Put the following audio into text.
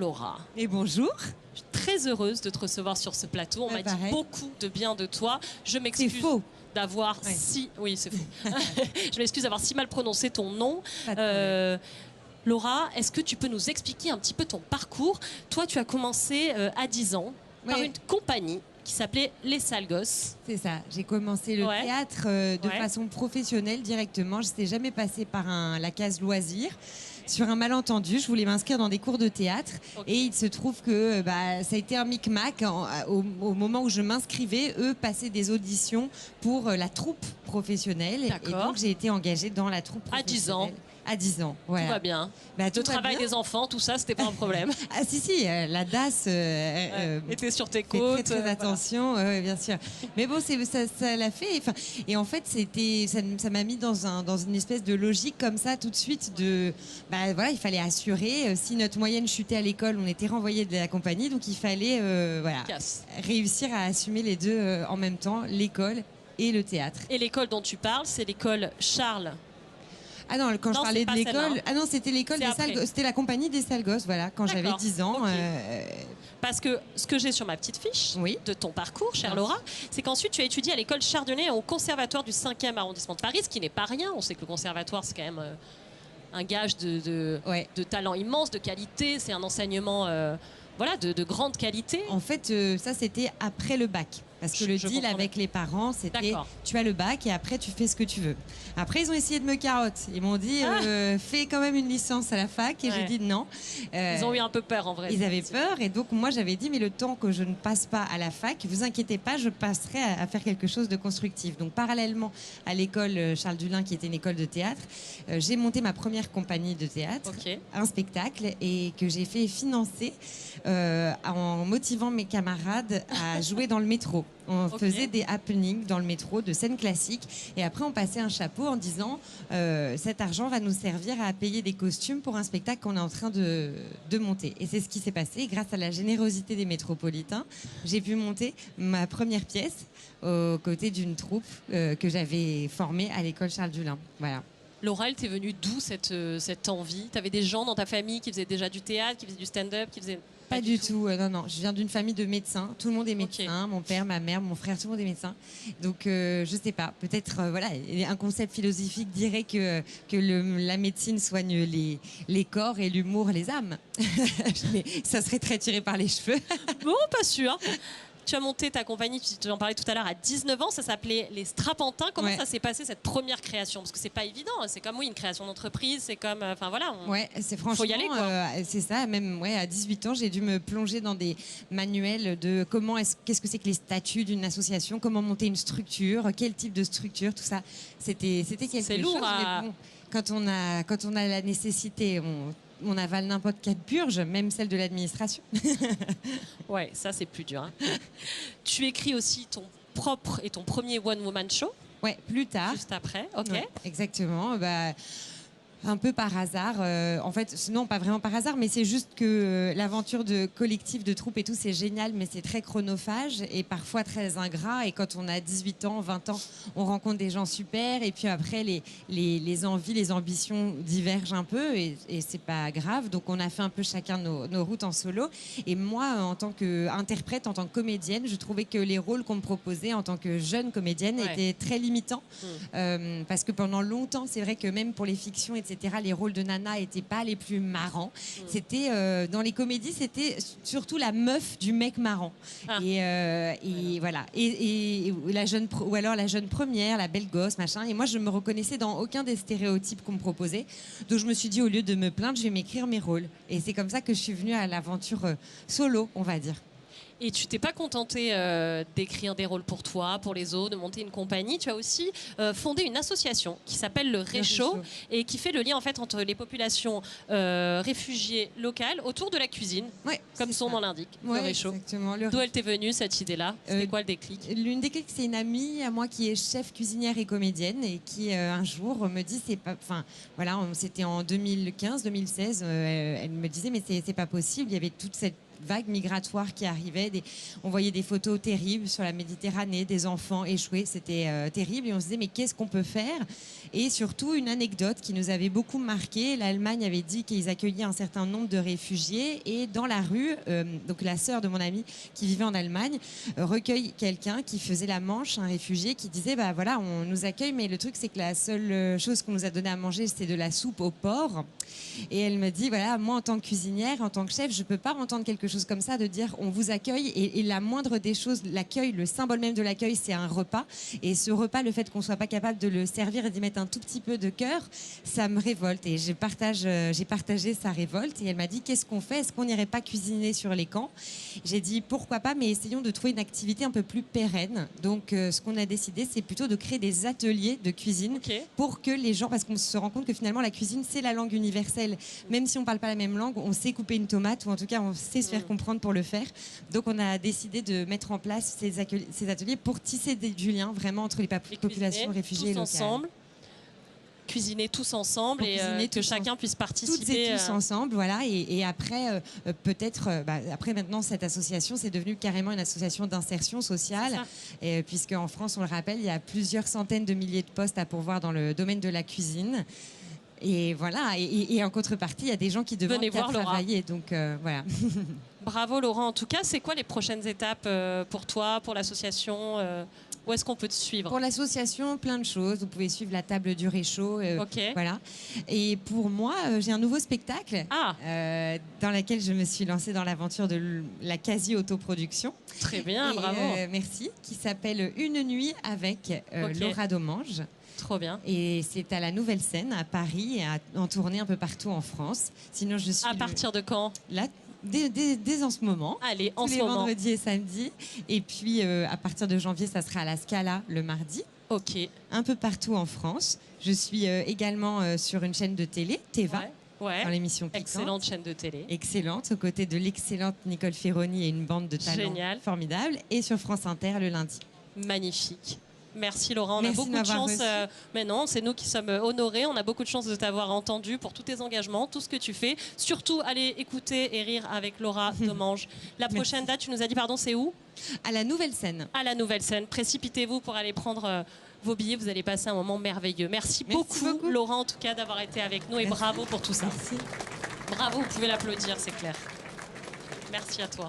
Laura. Et bonjour. Je suis très heureuse de te recevoir sur ce plateau. On m'a dit beaucoup de bien de toi. Je m'excuse. C'est faux. D'avoir Oui, c'est faux. Je m'excuse d'avoir si mal prononcé ton nom. Laura, est-ce que tu peux nous expliquer un petit peu ton parcours? Toi, tu as commencé à 10 ans par une compagnie qui s'appelait Les Sales Gosses. C'est ça. J'ai commencé le théâtre de façon professionnelle directement. Je n'étais jamais passée par la case loisirs. Sur un malentendu, je voulais m'inscrire dans des cours de théâtre et il se trouve que ça a été un micmac. Au moment où je m'inscrivais, eux passaient des auditions pour la troupe professionnelle. Et donc j'ai été engagée dans la troupe professionnelle. À 10 ans. À 10 ans, voilà. Tout va bien. Le travail des enfants, tout ça, c'était pas un problème. Ah si, la DAS était sur tes côtes. Très attention, bien sûr. Mais bon, ça l'a fait. Et en fait, ça m'a mis dans une espèce de logique comme ça, tout de suite. Il fallait assurer. Si notre moyenne chutait à l'école, on était renvoyé de la compagnie. Donc il fallait réussir à assumer les deux en même temps, l'école et le théâtre. Et l'école dont tu parles, c'est l'école Charles. Ah non, quand je parlais de l'école, c'était l'école des Sales Gosses, c'était la compagnie des Sales Gosses, voilà, quand j'avais 10 ans. Parce que ce que j'ai sur ma petite fiche de ton parcours, chère Laura, c'est qu'ensuite tu as étudié à l'école Chardonnay au conservatoire du 5e arrondissement de Paris, ce qui n'est pas rien. On sait que le conservatoire, c'est quand même un gage de talent immense, de qualité, c'est un enseignement de grande qualité. En fait, ça c'était après le bac. Parce que le deal avec les parents, c'était tu as le bac et après tu fais ce que tu veux. Après, ils ont essayé de me carotte. Ils m'ont dit fais quand même une licence à la fac. Et j'ai dit non. Ils ont eu un peu peur en vrai. Ils avaient peur. Et donc, moi, j'avais dit mais le temps que je ne passe pas à la fac, vous inquiétez pas, je passerai à faire quelque chose de constructif. Donc, parallèlement à l'école Charles Dullin, qui était une école de théâtre, j'ai monté ma première compagnie de théâtre, un spectacle, et que j'ai fait financer en motivant mes camarades à jouer dans le métro. On faisait des happenings dans le métro de scènes classiques et après on passait un chapeau en disant cet argent va nous servir à payer des costumes pour un spectacle qu'on est en train de monter. Et c'est ce qui s'est passé. Grâce à la générosité des métropolitains, j'ai pu monter ma première pièce aux côtés d'une troupe que j'avais formée à l'école Charles Dullin. Voilà. Laura, elle t'est venue d'où cette envie? T'avais des gens dans ta famille qui faisaient déjà du théâtre, qui faisaient du stand-up, qui faisaient... Pas du tout. Non. Je viens d'une famille de médecins. Tout le monde est médecin. Mon père, ma mère, mon frère, tout le monde est médecin. Donc, je sais pas. Peut-être, un concept philosophique dirait que la médecine soigne les corps et l'humour les âmes. Mais ça serait très tiré par les cheveux. Bon, pas sûr. Tu as monté ta compagnie, tu en parlais tout à l'heure, à 19 ans, ça s'appelait Les Strapontins. Comment ça s'est passé, cette première création? Parce que c'est pas évident, c'est comme une création d'entreprise, c'est comme, c'est franchement, faut y aller, c'est ça, même à 18 ans, j'ai dû me plonger dans des manuels de qu'est-ce que c'est que les statuts d'une association, comment monter une structure, quel type de structure, tout ça. C'était quelque chose. C'est lourd mais bon, quand on a la nécessité, on avale n'importe quelle purge, même celle de l'administration. Ouais, ça c'est plus dur. Hein. Tu écris aussi ton propre et ton premier one-woman show. Ouais, plus tard. Juste après, exactement. Un peu par hasard. En fait, non, pas vraiment par hasard, mais c'est juste que l'aventure de collectif, de troupe et tout, c'est génial, mais c'est très chronophage et parfois très ingrat. Et quand on a 18 ans, 20 ans, on rencontre des gens super. Et puis après, les envies, les ambitions divergent un peu et c'est pas grave. Donc, on a fait un peu chacun nos routes en solo. Et moi, en tant qu'interprète, en tant que comédienne, je trouvais que les rôles qu'on me proposait en tant que jeune comédienne étaient très limitants. Parce que pendant longtemps, c'est vrai que même pour les fictions, etc., les rôles de nana n'étaient pas les plus marrants. C'était dans les comédies, c'était surtout la meuf du mec marrant. Et voilà. Et la jeune ou alors la jeune première, la belle gosse, machin. Et moi, je me reconnaissais dans aucun des stéréotypes qu'on me proposait. Donc, je me suis dit, au lieu de me plaindre, je vais m'écrire mes rôles. Et c'est comme ça que je suis venue à l'aventure solo, on va dire. Et tu t'es pas contentée d'écrire des rôles pour toi, pour les autres, de monter une compagnie. Tu as aussi fondé une association qui s'appelle le Réchaud et qui fait le lien en fait entre les populations réfugiées locales autour de la cuisine, comme son nom l'indique. Le Réchaud. D'où elle t'est venue cette idée-là? C'était quoi le déclic? L'une déclic, c'est une amie à moi qui est chef cuisinière et comédienne et qui un jour me dit c'était en 2015-2016. Elle me disait mais c'est pas possible. Il y avait toute cette vague migratoire qui arrivait. On voyait des photos terribles sur la Méditerranée, des enfants échoués. C'était terrible. Et on se disait, mais qu'est-ce qu'on peut faire? Et surtout, une anecdote qui nous avait beaucoup marqué. L'Allemagne avait dit qu'ils accueillaient un certain nombre de réfugiés. Et dans la rue, donc la sœur de mon ami qui vivait en Allemagne recueille quelqu'un qui faisait la manche, un réfugié, qui disait, bah voilà, on nous accueille, mais le truc, c'est que la seule chose qu'on nous a donné à manger, c'est de la soupe au porc. Et elle me dit, voilà, moi, en tant que cuisinière, en tant que chef, je peux pas entendre quelque chose comme ça, de dire, on vous accueille. Et la moindre des choses, l'accueil, le symbole même de l'accueil, c'est un repas. Et ce repas, le fait qu'on soit pas capable de le servir et d'y mettre un tout petit peu de cœur, ça me révolte. Et j'ai partagé sa révolte. Et elle m'a dit, qu'est-ce qu'on fait? Est-ce qu'on n'irait pas cuisiner sur les camps? J'ai dit, pourquoi pas, mais essayons de trouver une activité un peu plus pérenne. Donc, ce qu'on a décidé, c'est plutôt de créer des ateliers de cuisine pour que les gens, parce qu'on se rend compte que finalement, la cuisine, c'est la langue universelle. Même si on ne parle pas la même langue, on sait couper une tomate, ou en tout cas, on sait se faire comprendre pour le faire. Donc, on a décidé de mettre en place ces ateliers pour tisser du lien vraiment entre les populations réfugiées et locales. Ensemble. Cuisiner tous ensemble et que chacun puisse participer. Toutes et tous ensemble, voilà. Et après, peut-être, après maintenant, cette association, c'est devenu carrément une association d'insertion sociale, puisque en France, on le rappelle, il y a plusieurs centaines de milliers de postes à pourvoir dans le domaine de la cuisine. Et voilà, et en contrepartie, il y a des gens qui demandent à travailler. Donc voilà. Bravo Laurent. En tout cas, c'est quoi les prochaines étapes pour toi, pour l'association où est-ce qu'on peut te suivre? Pour l'association, plein de choses. Vous pouvez suivre la table du réchaud. Voilà. Et pour moi, j'ai un nouveau spectacle dans lequel je me suis lancée dans l'aventure de la quasi-autoproduction. Très bien, bravo. Merci. Qui s'appelle Une nuit avec Laura Domange. Trop bien. Et c'est à la Nouvelle Scène, à Paris, et en tournée un peu partout en France. Sinon, je suis... À partir de quand? Là, dès en ce moment. Allez, en tous ce les moment. vendredis et samedis. Et puis, à partir de janvier, ça sera à la Scala le mardi. Ok. Un peu partout en France. Je suis également sur une chaîne de télé, Teva. Ouais. Dans l'émission Piquante. Excellente chaîne de télé. Excellente, aux côtés de l'excellente Nicole Ferroni et une bande de talents formidables. Et sur France Inter le lundi. Magnifique. Merci Laurent, on a beaucoup de chance. Mais non, c'est nous qui sommes honorés. On a beaucoup de chance de t'avoir entendu pour tous tes engagements, tout ce que tu fais. Surtout, allez écouter et rire avec Laura Domange. La prochaine date, tu nous as dit, pardon, c'est où? À la Nouvelle Scène. À la Nouvelle Scène. Précipitez-vous pour aller prendre vos billets. Vous allez passer un moment merveilleux. Merci beaucoup, Laurent, en tout cas, d'avoir été avec nous. Et bravo pour tout ça. Merci. Bravo, vous pouvez l'applaudir, c'est clair. Merci à toi.